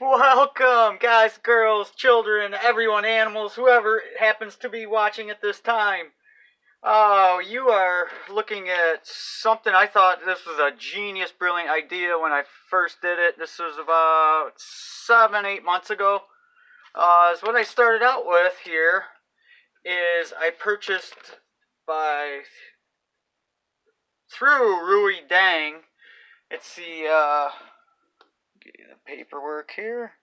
Welcome, guys, girls, children, everyone, animals, whoever happens to be watching at this time. Oh, you are looking at something. I thought this was a genius, brilliant idea when I first did it. This was about 7-8 months ago. So what I started out with here is I purchased through Rui Dang. It's the get you the paperwork here.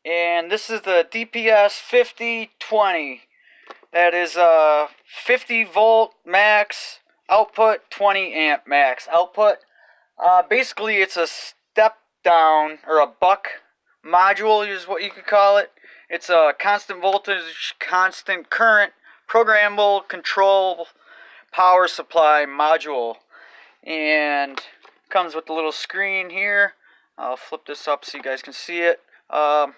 And this is the Dps50v20. That is a 50 volt max output, 20 amp max output. Basically, it's a step down, or a buck module is what you could call it. It's a constant voltage, constant current, programmable control power supply module. And comes with a little screen here. I'll flip this up so you guys can see it. Let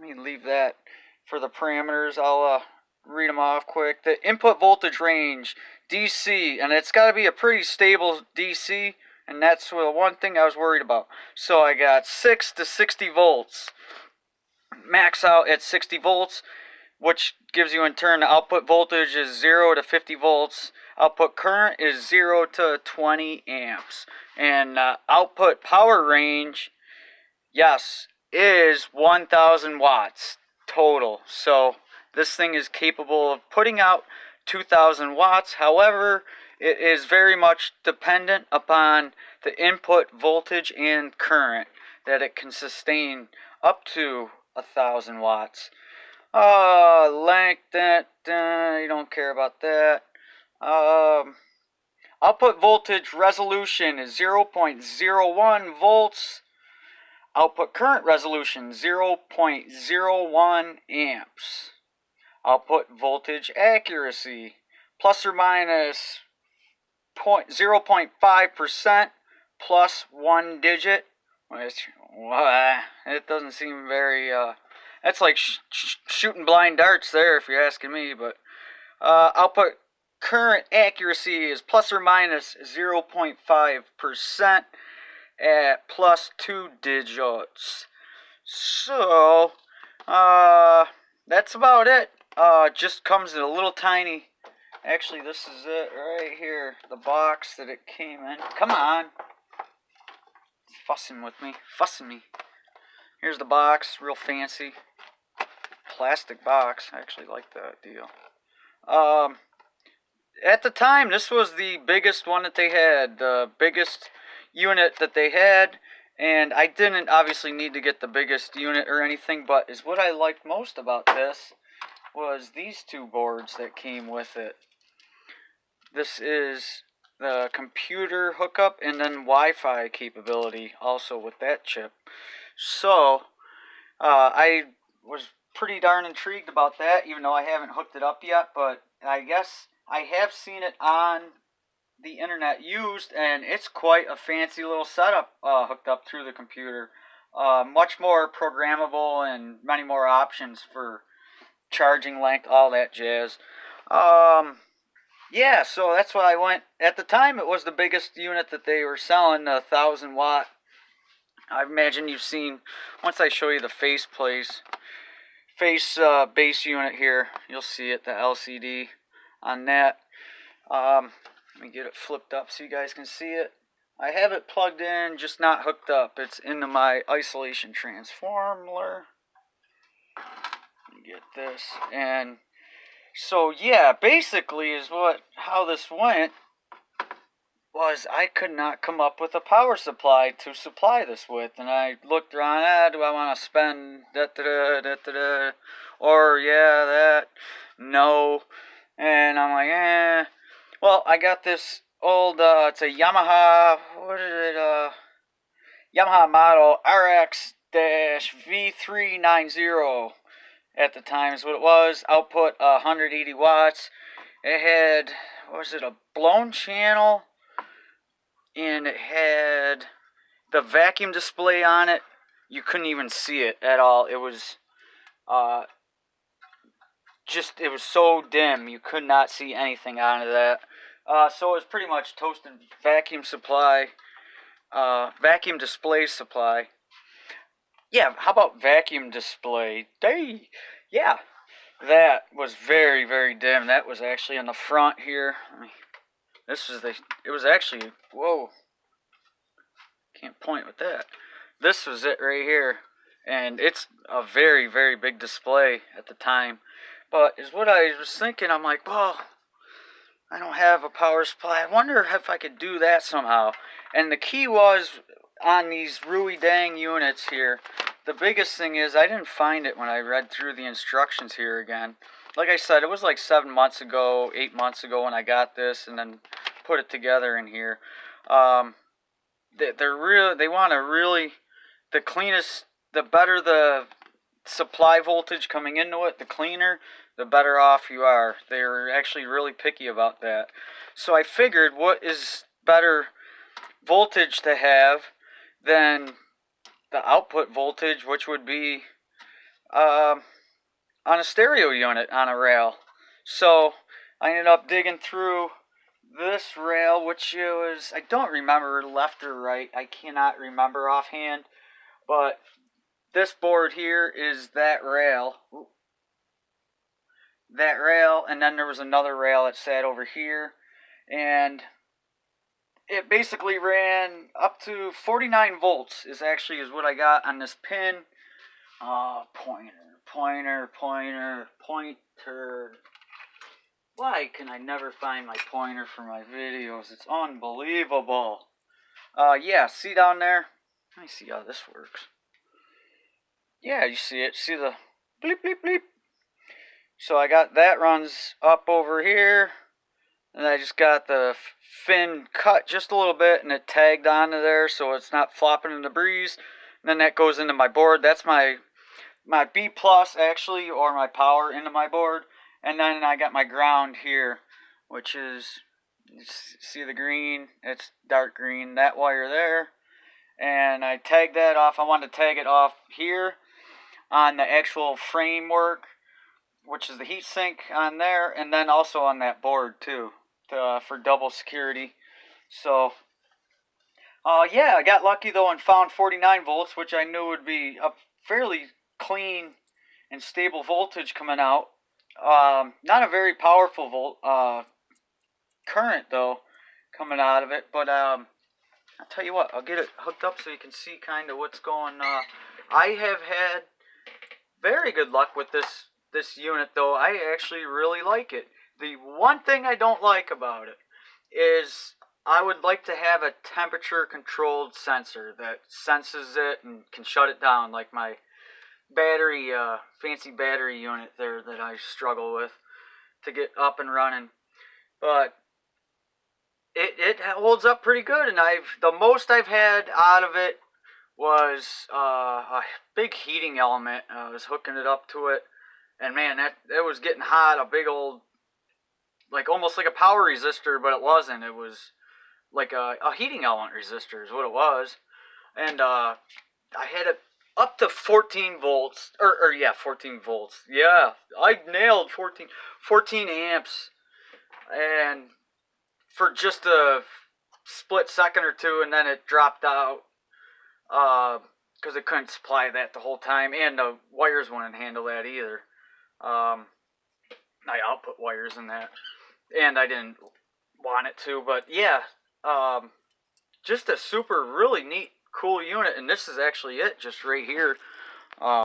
me leave that for the parameters. I'll read them off quick. The input voltage range, DC, and it's got to be a pretty stable DC, and that's the one thing I was worried about. So I got 6 to 60 volts. Max out at 60 volts, which gives you in turn the output voltage is 0 to 50 volts. Output current is 0 to 20 amps. And output power range, yes, is 1,000 watts total. So this thing is capable of putting out 2,000 watts. However, it is very much dependent upon the input voltage and current that it can sustain up to 1,000 watts. Length, you don't care about that. Output voltage resolution is 0.01 volts. Output current resolution 0.01 amps. Output voltage accuracy plus or minus 0.5% plus 1 digit. It doesn't seem very, that's like shooting blind darts there if you're asking me. But output current accuracy is plus or minus 0.5% at plus 2 digits. So that's about it. Just comes in a little tiny, actually this is it right here, the box that it came in. Come on, it's fussing with me, Here's the box, real fancy plastic box. I actually like that deal. At the time, this was the biggest one that they had, the biggest unit that they had, and I didn't obviously need to get the biggest unit or anything, but is what I liked most about this was these two boards that came with it. This is the computer hookup and then Wi-Fi capability also with that chip. So I was pretty darn intrigued about that, even though I haven't hooked it up yet, but I guess I have seen it on the internet used, and it's quite a fancy little setup hooked up through the computer. Much more programmable and many more options for charging length, all that jazz. Yeah, so that's why I went. At the time, it was the biggest unit that they were selling, 1,000 watt. I imagine you've seen, once I show you the base unit here, you'll see it, the LCD on that. Let me get it flipped up so you guys can see it. I have it plugged in, just not hooked up. It's into my isolation transformer. Let me get this. And so yeah, basically is how this went was I could not come up with a power supply to supply this with, and I looked around. Do I want to spend or yeah, that, no, and I'm like, Well, I got this old, it's a Yamaha, Yamaha model RX-V390 at the time is what it was. Output 180 watts. It had, a blown channel, and it had the vacuum display on it. You couldn't even see it at all. It was it was so dim, you could not see anything out of that. So it's pretty much toasted vacuum supply, vacuum display supply. Yeah, how about vacuum display? Yeah, that was very, very dim. That was actually on the front here. It was actually, whoa, can't point with that. This was it right here. And it's a very, very big display at the time. But is what I was thinking, I'm like, well, I don't have a power supply. I wonder if I could do that somehow. And the key was on these Rui Dang units here. The biggest thing is I didn't find it when I read through the instructions here again. Like I said, it was like 7 months ago, 8 months ago when I got this and then put it together in here. They want to really, the cleanest, the better the supply voltage coming into it, the cleaner, the better off you are. They're actually really picky about that. So I figured, what is better voltage to have than the output voltage, which would be on a stereo unit on a rail. So I ended up digging through this rail, which was, I don't remember left or right, I cannot remember offhand, but this board here is that rail. That rail, and then there was another rail that sat over here, and it basically ran up to 49 volts is what I got on this pin. Pointer. Why can I never find my pointer for my videos? It's unbelievable. Yeah, see down there? Let me see how this works. Yeah, you see it. See the bleep, bleep, bleep. So I got that runs up over here. And I just got the fin cut just a little bit and it tagged onto there so it's not flopping in the breeze. And then that goes into my board. That's my B plus actually, or my power into my board. And then I got my ground here, which is, you see the green? It's dark green, that wire there. And I tagged that off. I wanted to tag it off here on the actual framework, which is the heat sink on there, and then also on that board too, for double security. So, yeah, I got lucky though and found 49 volts, which I knew would be a fairly clean and stable voltage coming out. Not a very powerful current though coming out of it, but I'll tell you what, I'll get it hooked up so you can see kind of what's going on. I have had very good luck with this unit though. I actually really like it. The one thing I don't like about it is I would like to have a temperature controlled sensor that senses it and can shut it down, like my battery, fancy battery unit there that I struggle with to get up and running. But it holds up pretty good, and the most I've had out of it was a big heating element. I was hooking it up to it, and man, that was getting hot. A big old, like almost like a power resistor, but it wasn't. It was like a heating element resistor is what it was. And I had it up to 14 volts, or yeah, 14 volts. Yeah, I nailed 14 amps, and for just a split second or two, and then it dropped out because it couldn't supply that the whole time, and the wires wouldn't handle that either. I output wires in that, and I didn't want it to, but yeah, just a super, really neat, cool unit, and this is actually it, just right here.